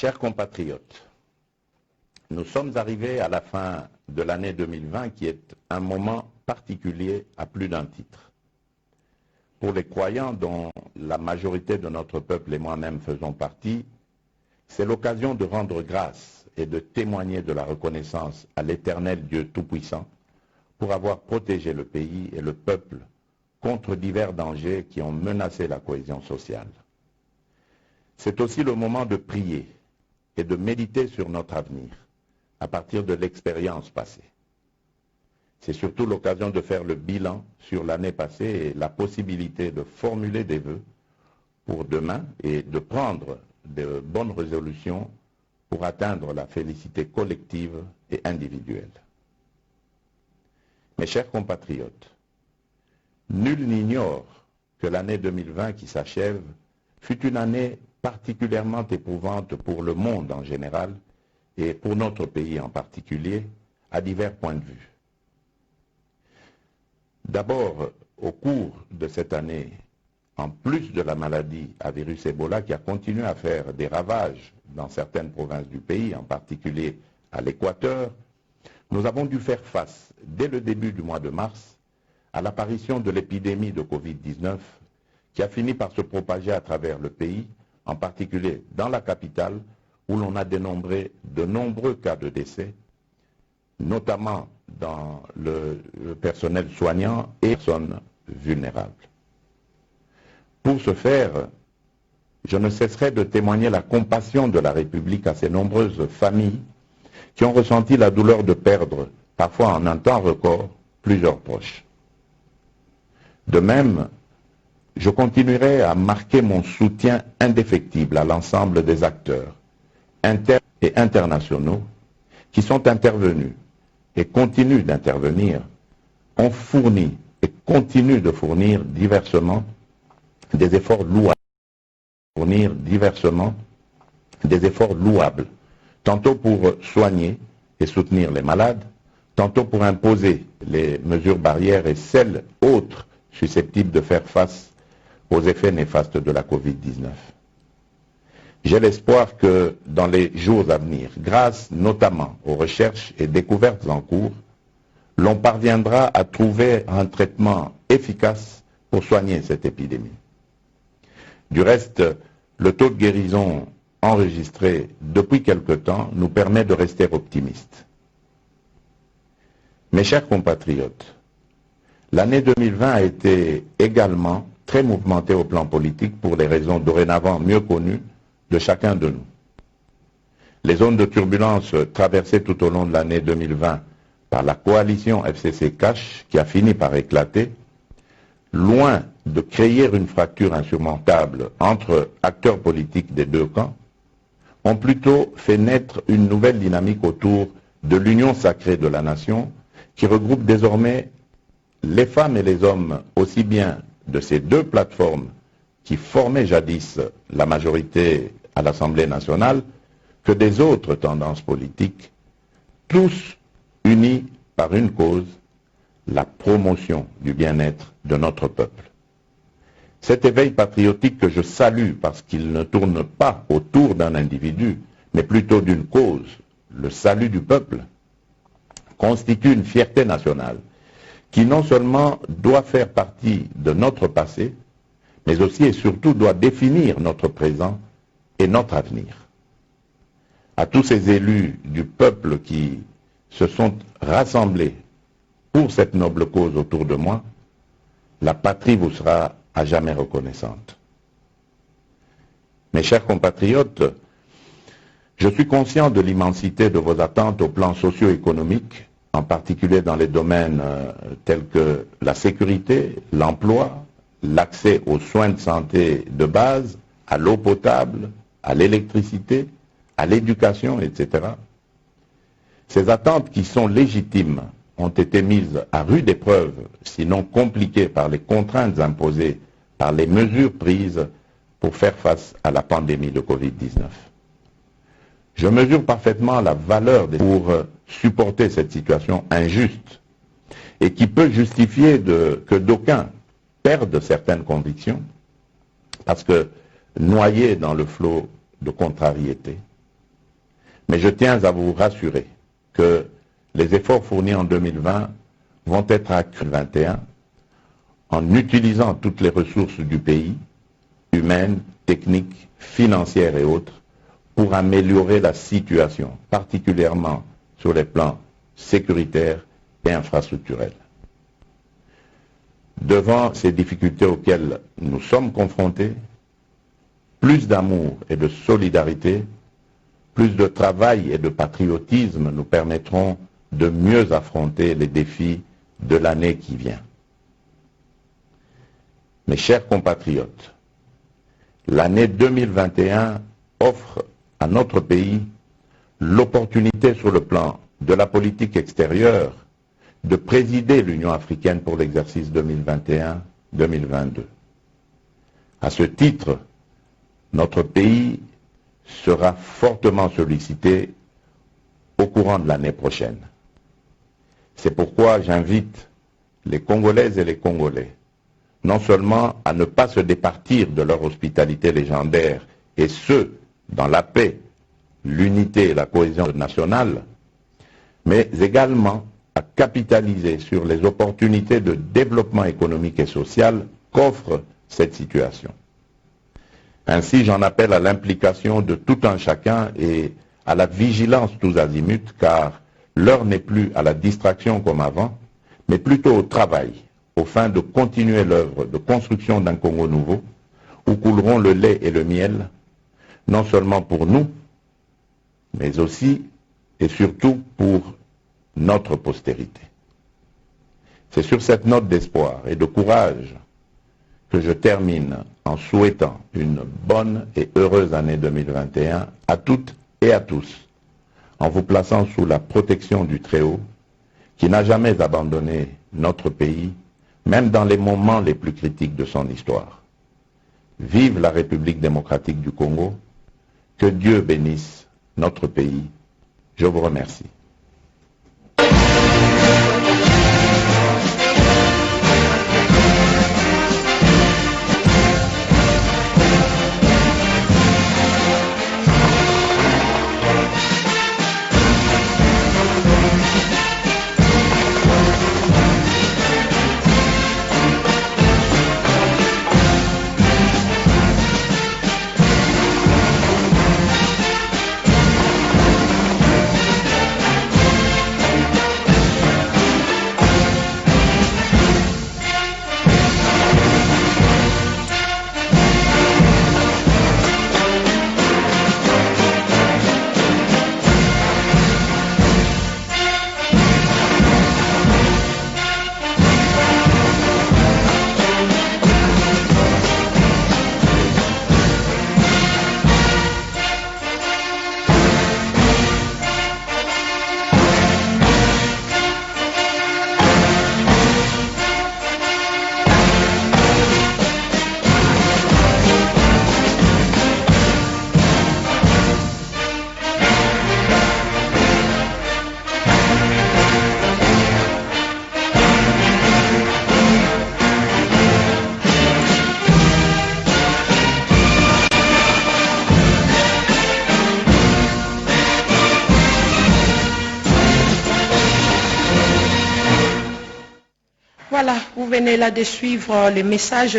Chers compatriotes, nous sommes arrivés à la fin de l'année 2020 qui est un moment particulier à plus d'un titre. Pour les croyants dont la majorité de notre peuple et moi-même faisons partie, c'est l'occasion de rendre grâce et de témoigner de la reconnaissance à l'Éternel Dieu Tout-Puissant pour avoir protégé le pays et le peuple contre divers dangers qui ont menacé la cohésion sociale. C'est aussi le moment de prier et de méditer sur notre avenir à partir de l'expérience passée. C'est surtout l'occasion de faire le bilan sur l'année passée et la possibilité de formuler des vœux pour demain et de prendre de bonnes résolutions pour atteindre la félicité collective et individuelle. Mes chers compatriotes, nul n'ignore que l'année 2020 qui s'achève fut une année particulièrement éprouvante pour le monde en général et pour notre pays en particulier, à divers points de vue. D'abord, au cours de cette année, en plus de la maladie à virus Ebola qui a continué à faire des ravages dans certaines provinces du pays, en particulier à l'Équateur, nous avons dû faire face, dès le début du mois de mars, à l'apparition de l'épidémie de Covid-19 qui a fini par se propager à travers le pays, en particulier dans la capitale, où l'on a dénombré de nombreux cas de décès, notamment dans le personnel soignant et personnes vulnérables. Pour ce faire, je ne cesserai de témoigner la compassion de la République à ces nombreuses familles qui ont ressenti la douleur de perdre, parfois en un temps record, plusieurs proches. De même, je continuerai à marquer mon soutien indéfectible à l'ensemble des acteurs, internes et internationaux, qui sont intervenus et continuent d'intervenir, ont fourni et continuent de fournir diversement des efforts louables, tantôt pour soigner et soutenir les malades, tantôt pour imposer les mesures barrières et celles autres susceptibles de faire face aux effets néfastes de la Covid-19. J'ai l'espoir que dans les jours à venir, grâce notamment aux recherches et découvertes en cours, l'on parviendra à trouver un traitement efficace pour soigner cette épidémie. Du reste, le taux de guérison enregistré depuis quelque temps nous permet de rester optimistes. Mes chers compatriotes, l'année 2020 a été également très mouvementée au plan politique pour des raisons dorénavant mieux connues de chacun de nous. Les zones de turbulence traversées tout au long de l'année 2020 par la coalition FCC-Cash qui a fini par éclater, loin de créer une fracture insurmontable entre acteurs politiques des deux camps, ont plutôt fait naître une nouvelle dynamique autour de l'union sacrée de la nation qui regroupe désormais les femmes et les hommes aussi bien de ces deux plateformes qui formaient jadis la majorité à l'Assemblée nationale que des autres tendances politiques, tous unis par une cause, la promotion du bien-être de notre peuple. Cet éveil patriotique que je salue parce qu'il ne tourne pas autour d'un individu, mais plutôt d'une cause, le salut du peuple, constitue une fierté nationale qui non seulement doit faire partie de notre passé, mais aussi et surtout doit définir notre présent et notre avenir. À tous ces élus du peuple qui se sont rassemblés pour cette noble cause autour de moi, la patrie vous sera à jamais reconnaissante. Mes chers compatriotes, je suis conscient de l'immensité de vos attentes au plan socio-économique, en particulier dans les domaines tels que la sécurité, l'emploi, l'accès aux soins de santé de base, à l'eau potable, à l'électricité, à l'éducation, etc. Ces attentes qui sont légitimes ont été mises à rude épreuve, sinon compliquées par les contraintes imposées par les mesures prises pour faire face à la pandémie de Covid-19. Je mesure parfaitement la valeur pour supporter cette situation injuste et qui peut justifier que d'aucuns perdent certaines convictions parce que noyés dans le flot de contrariété, Mais je tiens à vous rassurer que les efforts fournis en 2020 vont être accrus en 2021 en utilisant toutes les ressources du pays, humaines, techniques, financières et autres, pour améliorer la situation, particulièrement sur les plans sécuritaires et infrastructurels. Devant ces difficultés auxquelles nous sommes confrontés, plus d'amour et de solidarité, plus de travail et de patriotisme nous permettront de mieux affronter les défis de l'année qui vient. Mes chers compatriotes, l'année 2021 offre à notre pays l'opportunité sur le plan de la politique extérieure de présider l'Union africaine pour l'exercice 2021-2022. À ce titre, notre pays sera fortement sollicité au courant de l'année prochaine. C'est pourquoi j'invite les Congolaises et les Congolais non seulement à ne pas se départir de leur hospitalité légendaire, et ce, dans la paix, l'unité et la cohésion nationale, mais également à capitaliser sur les opportunités de développement économique et social qu'offre cette situation. Ainsi, j'en appelle à l'implication de tout un chacun et à la vigilance tous azimuts, car l'heure n'est plus à la distraction comme avant, mais plutôt au travail, aux fins de continuer l'œuvre de construction d'un Congo nouveau, où couleront le lait et le miel, non seulement pour nous, mais aussi et surtout pour notre postérité. C'est sur cette note d'espoir et de courage que je termine en souhaitant une bonne et heureuse année 2021 à toutes et à tous, en vous plaçant sous la protection du Très-Haut, qui n'a jamais abandonné notre pays, même dans les moments les plus critiques de son histoire. Vive la République démocratique du Congo, que Dieu bénisse notre pays. Je vous remercie. Voilà, vous venez là de suivre le message